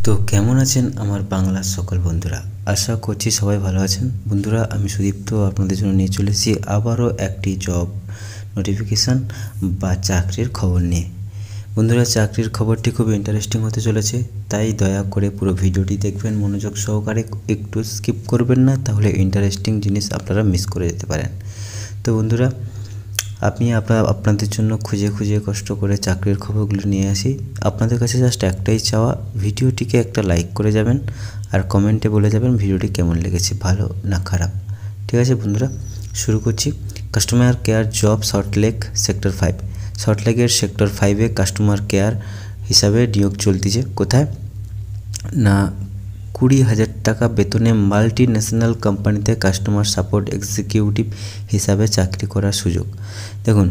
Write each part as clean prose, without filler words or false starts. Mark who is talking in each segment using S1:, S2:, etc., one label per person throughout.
S1: তো কেমন আছেন আমার বাংলার সকল বন্ধুরা? আশা করছি সবাই ভালো আছেন। বন্ধুরা, আমি সুদীপ্ত আপনাদের জন্য নিয়ে চলে এসেছি আবারও একটি জব নোটিফিকেশান বা চাকরির খবর নিয়ে। বন্ধুরা, চাকরির খবরটি খুব ইন্টারেস্টিং হতে চলেছে, তাই দয়া করে পুরো ভিডিওটি দেখবেন মনোযোগ সহকারে, একটু স্কিপ করবেন না, তাহলে ইন্টারেস্টিং জিনিস আপনারা মিস করে যেতে পারেন। তো বন্ধুরা, আপনাদের জন্য খুঁজে খুঁজে কষ্ট করে চাকরির খবরগুলো নিয়ে আসি। আপনাদের কাছে জাস্ট একটাই চাওয়া, ভিডিওটিকে একটা লাইক করে যাবেন আর কমেন্টে বলে যাবেন ভিডিওটি কেমন লেগেছে, ভালো না খারাপ। ঠিক আছে বন্ধুরা, শুরু করছি। Customer care job Salt Lake sector 5। সল্টলেকের সেক্টর 5-এ কাস্টমার কেয়ার হিসাবে নিয়োগ চলতেছে। কোথায় না, 20,000 টাকা বেতনে মাল্টি ন্যাশনাল কোম্পানিতে কাস্টমার সাপোর্ট এক্সিকিউটিভ হিসাবে চাকরি করার সুযোগ। দেখুন,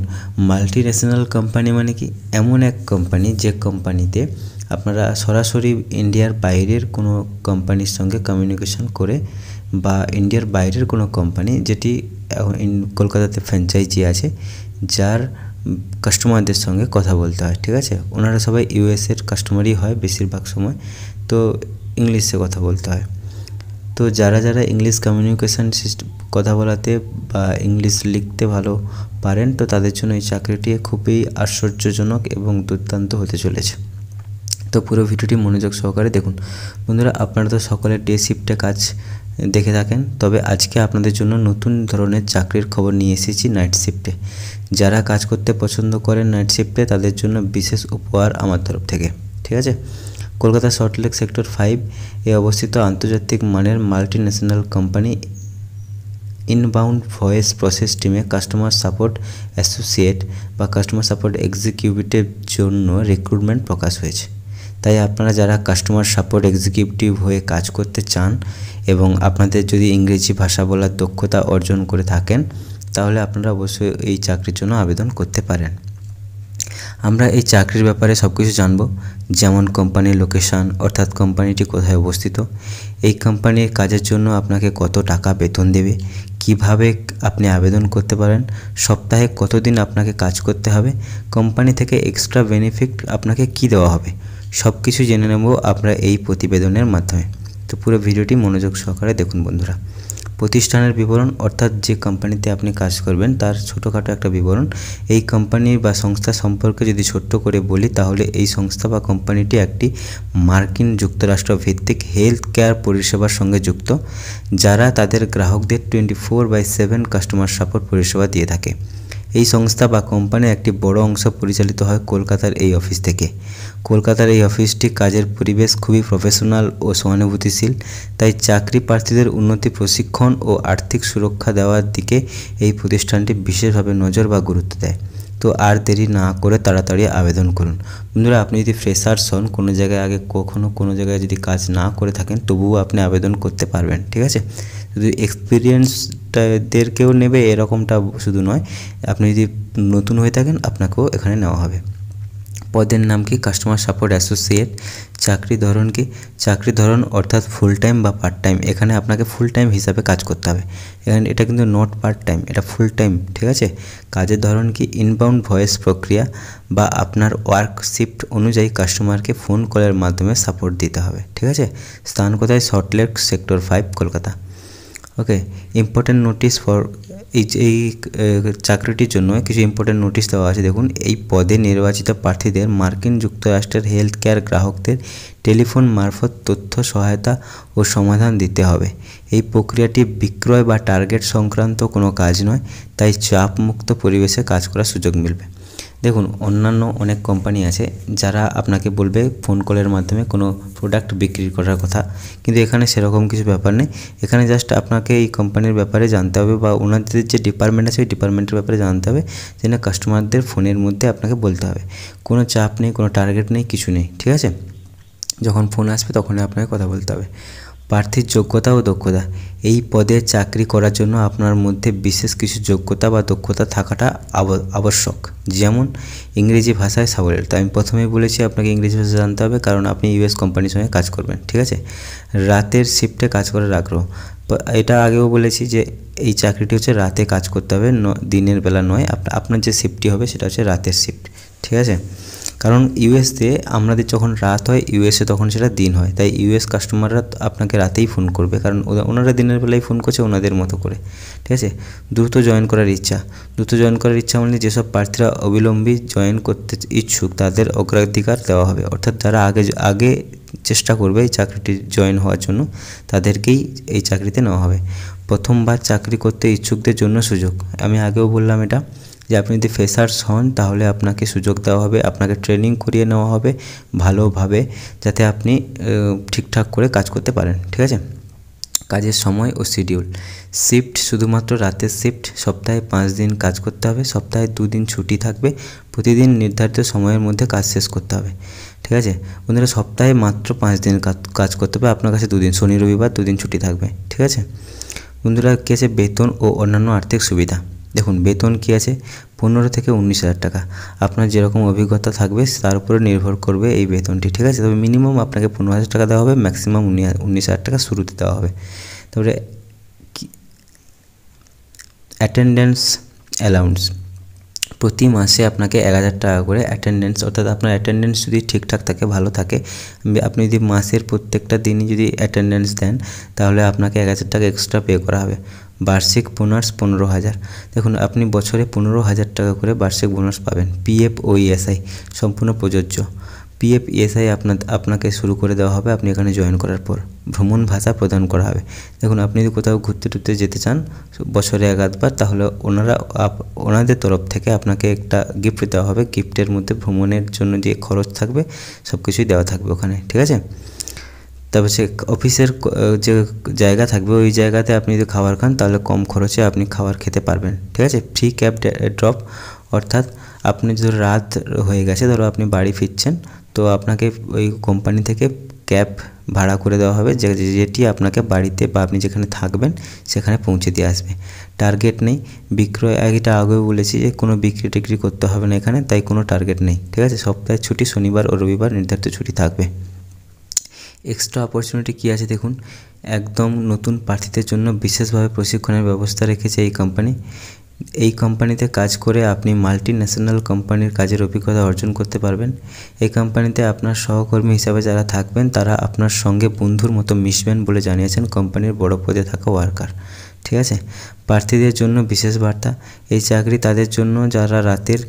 S1: মাল্টি ন্যাশনাল কোম্পানি মানে কি? এমন এক কোম্পানি যে কোম্পানিতে আপনারা সরাসরি ইন্ডিয়ার বাইরের কোনো কোম্পানির সঙ্গে কমিউনিকেশন করে, বা ইন্ডিয়ার বাইরের কোনো কোম্পানি যেটি কলকাতাতে ফ্র্যাঞ্চাইজি আছে, যার কাস্টমারদের সঙ্গে কথা বলতে হয়। ঠিক আছে, ওনারা সবাই ইউএসের কাস্টমারই হয় বেশিরভাগ সময়, তো ইংলিশে কথা বলতে হয়। তো যারা যারা ইংলিশ কমিউনিকেশান কথা বলাতে বা ইংলিশ লিখতে ভালো পারেন, তো তাদের জন্য এই চাকরিটি খুবই আশ্চর্যজনক এবং দুর্দান্ত হতে চলেছে। তো পুরো ভিডিওটি মনোযোগ সহকারে দেখুন। বন্ধুরা, আপনারা তো সকলে ডে শিফটে কাজ দেখে থাকেন, তবে আজকে আপনাদের জন্য নতুন ধরনের চাকরির খবর নিয়ে এসেছি নাইট শিফটে। যারা কাজ করতে পছন্দ করেন নাইট শিফটে, তাদের জন্য বিশেষ উপহার আমার তরফ থেকে। ঠিক আছে, কলকাতা সল্টলেক সেক্টর 5-এ অবস্থিত আন্তর্জাতিক মানের multi national company inbound voice process টিমে কাস্টমার সাপোর্ট অ্যাসোসিয়েট বা কাস্টমার সাপোর্ট এক্সিকিউটিভের জন্য রিক্রুটমেন্ট প্রকাশ হয়েছে। তাই আপনারা যারা কাস্টমার সাপোর্ট এক্সিকিউটিভ হয়ে কাজ করতে চান এবং আপনাদের যদি ইংরেজি ভাষা বলার দক্ষতা অর্জন করে থাকেন, তাহলে আপনারা অবশ্যই এই চাকরির জন্য আবেদন করতে পারেন। আমরা এই চাকরির ব্যাপারে সব কিছু জানব, যেমন কোম্পানির লোকেশান, অর্থাৎ কোম্পানিটি কোথায় অবস্থিত, এই কোম্পানির কাজের জন্য আপনাকে কত টাকা বেতন দেবে, কিভাবে আপনি আবেদন করতে পারেন, সপ্তাহে কতদিন আপনাকে কাজ করতে হবে, কোম্পানি থেকে এক্সট্রা বেনিফিট আপনাকে কি দেওয়া হবে, সব কিছু জেনে নেব আমরা এই প্রতিবেদনের মাধ্যমে। তো পুরো ভিডিওটি মনোযোগ সহকারে দেখুন বন্ধুরা। প্রতিষ্ঠানের বিবরণ, অর্থাৎ যে কোম্পানিতে আপনি কাজ করবেন তার ছোটোখাটো একটা বিবরণ। এই কোম্পানি বা সংস্থা সম্পর্কে যদি ছোট্ট করে বলি, তাহলে এই সংস্থা বা কোম্পানিটি একটি মার্কিন যুক্তরাষ্ট্র ভিত্তিক হেলথ কেয়ার পরিষেবার সঙ্গে যুক্ত, যারা তাদের গ্রাহকদের 24/7 কাস্টমার সাপোর্ট পরিষেবা দিয়ে থাকে। এই সংস্থা বা কোম্পানির একটি বড় অংশ পরিচালিত হয় কলকাতার এই অফিস থেকে। কলকাতার এই অফিসটি কাজের পরিবেশ খুবই প্রফেশনাল ও সহানুভূতিশীল, তাই চাকরি প্রার্থীদের উন্নতি, প্রশিক্ষণ ও আর্থিক সুরক্ষা দেওয়ার দিকে এই প্রতিষ্ঠানটি বিশেষভাবে নজর বা গুরুত্ব দেয়। তো আর দেরি না করে তাড়াতাড়ি আবেদন করুন। বন্ধুরা, আপনি যদি ফ্রেশার্স হন, কোনো জায়গায় আগে কখনো কোনো জায়গায় যদি কাজ না করে থাকেন, তবুও আপনি আবেদন করতে পারবেন। ঠিক আছে, শুধু এক্সপিরিয়েন্সদেরকেও নেবে এরকমটা শুধু নয়, আপনি যদি নতুন হয়ে থাকেন আপনাকেও এখানে নেওয়া হবে। পদের নাম কি? Customer support associate. চাকরি ধরন কি? চাকরি ধরন অর্থাৎ ফুল টাইম বা পার্ট টাইম। এখানে আপনাকে ফুল টাইম হিসাবে কাজ করতে হবে। এখানে এটা কিন্তু নট পার্ট টাইম, এটা ফুল টাইম। ঠিক আছে, কাজের ধরন কি? ইনবাউন্ড ভয়েস প্রক্রিয়া বা আপনার ওয়ার্ক শিফট অনুযায়ী কাস্টমারকে ফোন কলের মাধ্যমে সাপোর্ট দিতে হবে। ঠিক আছে, স্থান কোথায়? Salt Lake sector 5, Kolkata. Okay, important notice for এই চাকরিটির জন্য কিছু ইম্পর্টেন্ট নোটিশ দেওয়া আছে। দেখুন, এই পদে নির্বাচিত প্রার্থীদের মার্কিন যুক্তরাষ্ট্রের হেলথ কেয়ার গ্রাহকদের টেলিফোন মারফত তথ্য সহায়তা ও সমাধান দিতে হবে। এই প্রক্রিয়াটি বিক্রয় বা টার্গেট সংক্রান্ত কোনো কাজ নয়, তাই চাপমুক্ত পরিবেশে কাজ করার সুযোগ মিলবে। দেখুন, অন্যান্য অনেক কোম্পানি আছে যারা আপনাকে বলবে ফোন কলের মাধ্যমে কোনো প্রোডাক্ট বিক্রি করার কথা, কিন্তু এখানে সেরকম কিছু ব্যাপার নেই। এখানে জাস্ট আপনাকে এই কোম্পানির ব্যাপারে জানতে হবে, বা ওনাদের যে ডিপার্টমেন্ট আছে ওই ডিপার্টমেন্টের ব্যাপারে জানতে হবে, যে না কাস্টমারদের ফোনের মধ্যে আপনাকে বলতে হবে। কোনো চাপ নেই, কোনো টার্গেট নেই, কিছু নেই। ঠিক আছে, যখন ফোন আসবে তখনই আপনাকে কথা বলতে হবে। প্রার্থীর যোগ্যতা ও দক্ষতা। এই পদে চাকরি করার জন্য আপনার মধ্যে বিশেষ কিছু যোগ্যতা বা দক্ষতা থাকাটা আবশ্যক, যেমন ইংরেজি ভাষায় সাবলীল। তো আমি প্রথমেই বলেছি আপনাকে ইংরেজি ভাষা জানতে হবে, কারণ আপনি ইউএস কোম্পানির সঙ্গে কাজ করবেন। ঠিক আছে, রাতের শিফটে কাজ করার আগ্রহ। এটা আগেও বলেছি যে এই চাকরিটি হচ্ছে রাতে কাজ করতে হবে, দিনের বেলা নয়। আপনার যে শিফটটি হবে সেটা হচ্ছে রাতের শিফট। ঠিক আছে, কারণ ইউএসতে আমাদের যখন রাত হয়, ইউএসএ তখন সেটা দিন হয়, তাই ইউএস কাস্টমাররা আপনাকে রাতেই ফোন করবে, কারণ ওনারা দিনের বেলায় ফোন করছে ওনাদের মতো করে, ঠিক আছে। দ্রুত জয়েন করার ইচ্ছা মানে যেসব প্রার্থীরা অবিলম্বে জয়েন করতে ইচ্ছুক তাদের অগ্রাধিকার দেওয়া হবে, অর্থাৎ যারা আগে চেষ্টা করবে এই চাকরিটি জয়েন হওয়ার জন্য তাদেরকেই এই চাকরিতে নেওয়া হবে। প্রথমবার চাকরি করতে ইচ্ছুকদের জন্য সুযোগ, আমি আগেও বললাম এটা, যে আপনি যদি ফ্রেশার্স হন তাহলে আপনাকে সুযোগ দেওয়া হবে, আপনাকে ট্রেনিং করিয়ে নেওয়া হবে ভালোভাবে, যাতে আপনি ঠিকঠাক করে কাজ করতে পারেন, ঠিক আছে। কাজের সময় ও শিডিউল, শিফট শুধুমাত্র রাতের শিফট, সপ্তাহে 5 দিন কাজ করতে হবে, সপ্তাহে 2 দিন ছুটি থাকবে, প্রতিদিন নির্ধারিত সময়ের মধ্যে কাজ শেষ করতে হবে, ঠিক আছে বন্ধুরা। সপ্তাহে মাত্র 5 দিন কাজ করতে হবে, আপনার কাছে 2 দিন, শনি রবিবার 2 দিন ছুটি থাকবে, ঠিক আছে বন্ধুরা। কী আছে বেতন ও অন্যান্য আর্থিক সুবিধা, দেখুন বেতন কী আছে 15 থেকে 19,000 টাকা, আপনার যেরকম অভিজ্ঞতা থাকবে তার উপরে নির্ভর করবে এই বেতনটি, ঠিক আছে। তবে মিনিমাম আপনাকে 15,000 টাকা দেওয়া হবে, ম্যাক্সিমাম 19,000 টাকা শুরুতে দেওয়া হবে। তারপরে অ্যাটেন্ডেন্স অ্যালাউন্স, প্রতি মাসে আপনাকে 1,000 টাকা করে অ্যাটেন্ডেন্স, অর্থাৎ আপনার অ্যাটেন্ডেন্স যদি ঠিকঠাক থাকে, ভালো থাকে, আপনি যদি মাসের প্রত্যেকটা দিনই যদি অ্যাটেন্ডেন্স দেন তাহলে আপনাকে 1,000 টাকা এক্সট্রা পে করা হবে। বার্ষিক বোনাস 15,000, দেখুন আপনি বছরে 15,000 টাকা করে বার্ষিক বোনাস পাবেন। পিএফ ও ইএসআই সম্পূর্ণ প্রযোজ্য, পিএফ ইএসআই আপনাকে শুরু করে দেওয়া হবে আপনি এখানে জয়েন করার পর। ভ্রমণ ভাতা প্রদান করা হবে, দেখুন আপনি যদি কোথাও ঘুরতে টুরতে যেতে চান বছরে 1-2 বার, তাহলে ওনাদের তরফ থেকে আপনাকে একটা গিফট দেওয়া হবে, গিফটের মধ্যে ভ্রমণের জন্য যে খরচ থাকবে সব কিছুই দেওয়া থাকবে ওখানে, ঠিক আছে। তারপর সে অফিসের যে জায়গা থাকবে ওই জায়গাতে আপনি যদি খাবার খান তাহলে কম খরচে আপনি খাবার খেতে পারবেন, ঠিক আছে। ফ্রি ক্যাব ড্রপ, অর্থাৎ আপনি যদি রাত হয়ে গেছে, ধরো আপনি বাড়ি ফিরছেন, তো আপনাকে ওই কোম্পানি থেকে ক্যাব ভাড়া করে দেওয়া হবে, যেটি আপনাকে বাড়িতে বা আপনি যেখানে থাকবেন সেখানে পৌঁছে দিয়ে আসবে। টার্গেট নেই, বিক্রয়, এটা আগেও বলেছি যে কোনো বিক্রি টিক্রি করতে হবে না এখানে, তাই কোনো টার্গেট নেই, ঠিক আছে। সপ্তাহে ছুটি শনিবার ও রবিবার নির্ধারিত ছুটি থাকবে। এক্সট্রা অপরচুনিটি কী আছে দেখুন, একদম নতুন প্রার্থীদের জন্য বিশেষভাবে প্রশিক্ষণের ব্যবস্থা রেখেছে এই কোম্পানি। এই কোম্পানিতে কাজ করে আপনি মাল্টি ন্যাশনাল কোম্পানির কাজের অভিজ্ঞতা অর্জন করতে পারবেন। এই কোম্পানিতে আপনার সহকর্মী হিসাবে যারা থাকবেন তারা আপনার সঙ্গে বন্ধুর মতো মিশবেন বলে জানিয়েছেন কোম্পানির বড় পদে থাকা ওয়ার্কার, ঠিক আছে। প্রার্থীদের জন্য বিশেষ বার্তা, এই চাকরি তাদের জন্য যারা রাতের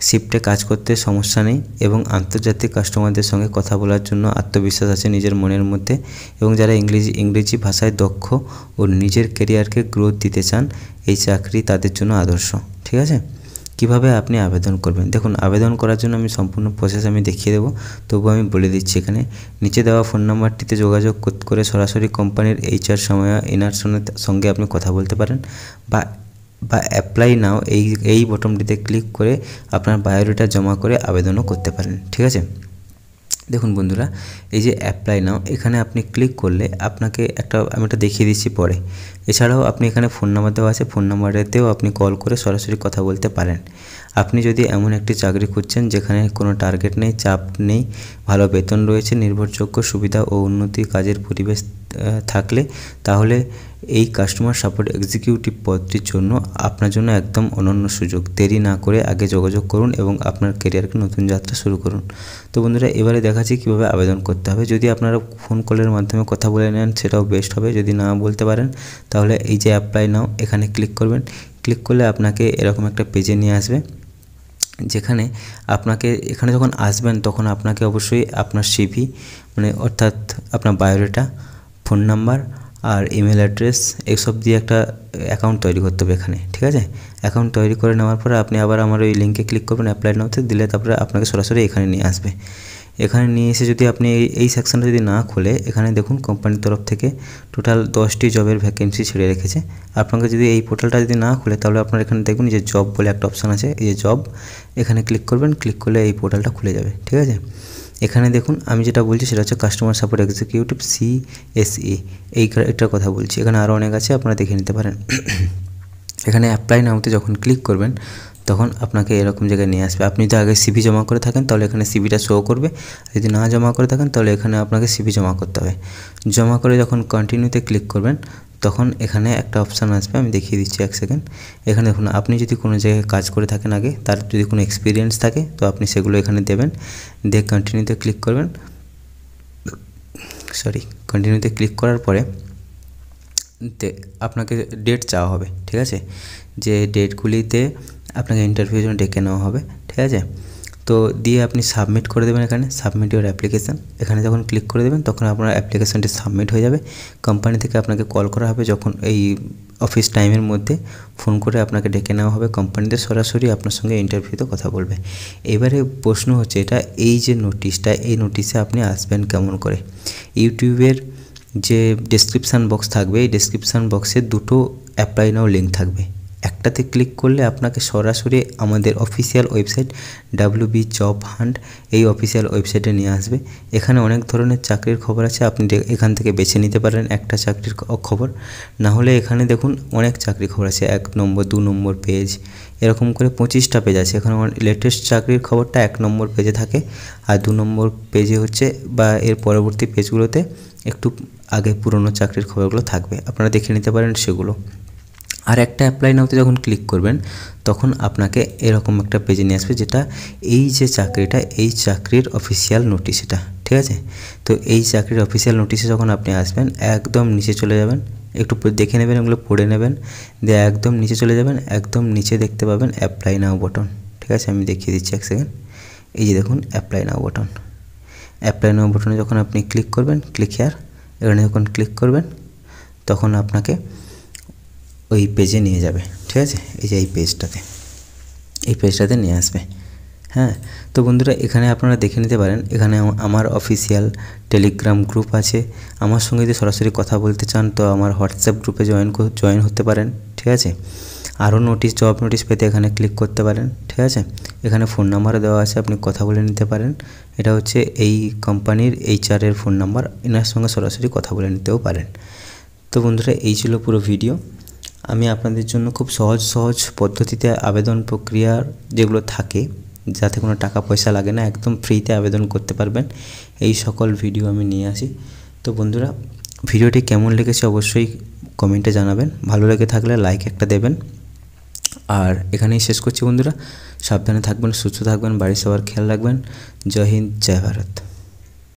S1: শিফটে কাজ করতে সমস্যা নেই এবং আন্তর্জাতিক কাস্টমারদের সঙ্গে কথা বলার জন্য আত্মবিশ্বাস আছে নিজের মনের মধ্যে, এবং যারা ইংরেজি ভাষায় দক্ষ ও নিজের ক্যারিয়ারকে গ্রোথ দিতে চান, এই চাকরি তাদের জন্য আদর্শ, ঠিক আছে। কিভাবে আপনি আবেদন করবেন, দেখুন আবেদন করার জন্য আমি সম্পূর্ণ প্রসেস আমি দেখিয়ে দেবো, তবুও আমি বলে দিচ্ছি এখানে। নিচে দেওয়া ফোন নাম্বারটিতে যোগাযোগ করে সরাসরি কোম্পানির HR ইনার সঙ্গে আপনি কথা বলতে পারেন, বা অ্যাপ্লাই নাও এই বটনটিতে ক্লিক করে আপনার বায়োডাটা জমা করে আবেদনও করতে পারেন, ঠিক আছে। দেখুন বন্ধুরা, এই যে অ্যাপ্লাই নাও এখানে আপনি ক্লিক করলে আপনাকে আমি এটা দেখিয়ে দিচ্ছি পরে। এছাড়াও আপনি এখানে ফোন নাম্বার দেওয়া আছে, ফোন নাম্বারেতেও আপনি কল করে সরাসরি কথা বলতে পারেন। আপনি যদি এমন একটি চাকরি খুঁজছেন যেখানে কোনো টার্গেট নেই, চাপ নেই, ভালো বেতন রয়েছে, নির্ভরযোগ্য সুবিধা ও উন্নতি কাজের পরিবেশ থাকলে, তাহলে এই কাস্টমার সাপোর্ট এক্সিকিউটিভ পদটির জন্য আপনার জন্য একদম অনন্য সুযোগ। দেরি না করে আগে যোগাযোগ করুন এবং আপনার ক্যারিয়ারকে নতুন যাত্রা শুরু করুন। তো বন্ধুরা, এবারে দেখাচ্ছি কীভাবে আবেদন করতে হবে। যদি আপনারা ফোন কলের মাধ্যমে কথা বলে নেন সেটাও বেস্ট হবে, যদি না বলতে পারেন তাহলে এই যে অ্যাপ্লাই নাও এখানে ক্লিক করবেন। ক্লিক করলে আপনাকে এরকম একটা পেজে নিয়ে আসবে, যেখানে আপনাকে এখানে যখন আসবেন তখন আপনাকে অবশ্যই আপনার সিভি অর্থাৎ আপনার বায়োডাটা, ফোন নাম্বার আর ইমেল অ্যাড্রেস এইসব দিয়ে একটা অ্যাকাউন্ট তৈরি করতে হবে এখানে, ঠিক আছে। অ্যাকাউন্ট তৈরি করে নেওয়ার পরে আপনি আবার আমার ওই লিঙ্কে ক্লিক করবেন, অ্যাপ্লাই নাওতে দিলে তারপরে আপনাকে সরাসরি এখানে নিয়ে আসবে। এখানে নিয়ে এসে যদি আপনি এই সেকশনটা যদি না খোলে, এখানে দেখুন কোম্পানির তরফ থেকে টোটাল 10টি জবের ভ্যাকেন্সি ছেড়ে রেখেছে। আপনাকে যদি এই পোর্টালটা যদি না খোলে তাহলে আপনার এখানে দেখবেন যে জব বলে একটা অপশান আছে, এই যে জব, এখানে ক্লিক করবেন। ক্লিক করলে এই পোর্টালটা খুলে যাবে, ঠিক আছে। এখানে দেখুন আমি যেটা বলছি সেটা হচ্ছে কাস্টমার সাপোর্ট এক্সিকিউটিভ CSE, এটার কথা বলছি। এখানে আরও অনেক আছে, আপনারা দেখে নিতে পারেন। এখানে অ্যাপ্লাই নাওতে যখন ক্লিক করবেন তখন আপনাকে এরকম জায়গায় নিয়ে আসবে। আপনি যদি আগে সিভি জমা করে থাকেন তাহলে এখানে সিভিটা শো করবে, যদি না জমা করে থাকেন তাহলে এখানে আপনাকে সিভি জমা করতে হবে। জমা করে যখন কন্টিনিউতে ক্লিক করবেন তখন এখানে একটা অপশান আসবে, আমি দেখিয়ে দিচ্ছি এক সেকেন্ড। এখানে দেখুন, আপনি যদি কোনো জায়গায় কাজ করে থাকেন আগে, তার যদি কোনো এক্সপিরিয়েন্স থাকে তো আপনি সেগুলো এখানে দেবেন, দিয়ে কন্টিনিউতে ক্লিক করবেন। কন্টিনিউতে ক্লিক করার পরে আপনাকে ডেট চাওয়া হবে, ঠিক আছে, যে ডেটগুলিতে আপনাকে ইন্টারভিউর জন্য ডেকে নেওয়া হবে, ঠিক আছে। তো দিয়ে আপনি সাবমিট করে দেবেন, এখানে সাবমিট ইউর অ্যাপ্লিকেশান, এখানে যখন ক্লিক করে দেবেন তখন আপনার অ্যাপ্লিকেশানটি সাবমিট হয়ে যাবে। কোম্পানি থেকে আপনাকে কল করা হবে, যখন এই অফিস টাইমের মধ্যে ফোন করে আপনাকে ডেকে নেওয়া হবে, কোম্পানিতে সরাসরি আপনার সঙ্গে ইন্টারভিউতে কথা বলবে। এবারে প্রশ্ন হচ্ছে, এটা এই যে নোটিশটা, এই নোটিশে আপনি আসবেন কেমন করে? ইউটিউবের যে ডেসক্রিপশান বক্স থাকবে, এই ডেসক্রিপশান বক্সে দুটো অ্যাপ্লাই নাও লিঙ্ক থাকবে। একটাতে ক্লিক করলে আপনাকে সরাসরি আমাদের official website WB job hunt, এই অফিসিয়াল ওয়েবসাইটে নিয়ে আসবে। এখানে অনেক ধরনের চাকরির খবর আছে, আপনি এখান থেকে বেছে নিতে পারেন একটা চাকরির খবর। না হলে এখানে দেখুন অনেক চাকরির খবর আছে, 1 নম্বর 2 নম্বর পেজ, এরকম করে 25টা পেজ আছে। এখানে লেটেস্ট চাকরির খবরটা 1 নম্বর পেজে থাকে, আর 2 নম্বর পেজে হচ্ছে বা এর পরবর্তী পেজগুলোতে একটু আগে পুরনো চাকরির খবরগুলো থাকবে, আপনারা দেখে নিতে পারেন সেগুলো। আর একটা অ্যাপ্লাই নাওতে যখন ক্লিক করবেন তখন আপনাকে এরকম একটা পেজে নিয়ে আসবে, যেটা এই যে চাকরিটা, এই চাকরির অফিসিয়াল নোটিশ এটা, ঠিক আছে। তো এই চাকরির অফিসিয়াল নোটিশে যখন আপনি আসবেন, একদম নিচে চলে যাবেন, একটু দেখে নেবেন, এগুলো পড়ে নেবেন, দিয়ে একদম নিচে চলে যাবেন, একদম নিচে দেখতে পাবেন অ্যাপ্লাই নাও বটন, ঠিক আছে। আমি দেখিয়ে দিচ্ছি এক সেকেন্ড। এই যে দেখুন apply now button, apply now বটনে যখন আপনি ক্লিক করবেন, ক্লিক হিয়ার, এখানে যখন ক্লিক করবেন তখন আপনাকে ওই পেজে নিয়ে যাবে, ঠিক আছে। এই যে এই পেজটাতে নিয়ে আসবে। হ্যাঁ, তো বন্ধুরা এখানে আপনারা দেখে নিতে পারেন, এখানে আমার অফিসিয়াল টেলিগ্রাম গ্রুপ আছে। আমার সঙ্গে যদি সরাসরি কথা বলতে চান তো আমার হোয়াটসঅ্যাপ গ্রুপে জয়েন হতে পারেন, ঠিক আছে। আরও জব নোটিশ পেতে এখানে ক্লিক করতে পারেন, ঠিক আছে। এখানে ফোন নাম্বারও দেওয়া আছে, আপনি কথা বলে নিতে পারেন। এটা হচ্ছে এই কোম্পানির HR এর ফোন নাম্বার, এনার সঙ্গে সরাসরি কথা বলে নিতেও পারেন। তো বন্ধুরা এই ছিল পুরো ভিডিও। আমি আপনাদের জন্য খুব সহজ পদ্ধতিতে আবেদন প্রক্রিয়ার যেগুলো থাকে, যাতে কোনো টাকা পয়সা লাগে না, একদম ফ্রিতে আবেদন করতে পারবেন, এই সকল ভিডিও আমি নিয়ে আসি। তো বন্ধুরা ভিডিওটি কেমন লেগেছে অবশ্যই কমেন্টে জানাবেন, ভালো লেগে থাকলে লাইক একটা দেবেন। আর এখানেই শেষ করছি বন্ধুরা, সাবধানে থাকবেন, সুস্থ থাকবেন, বাড়ির সবার খেয়াল রাখবেন। জয় হিন্দ, জয় ভারত।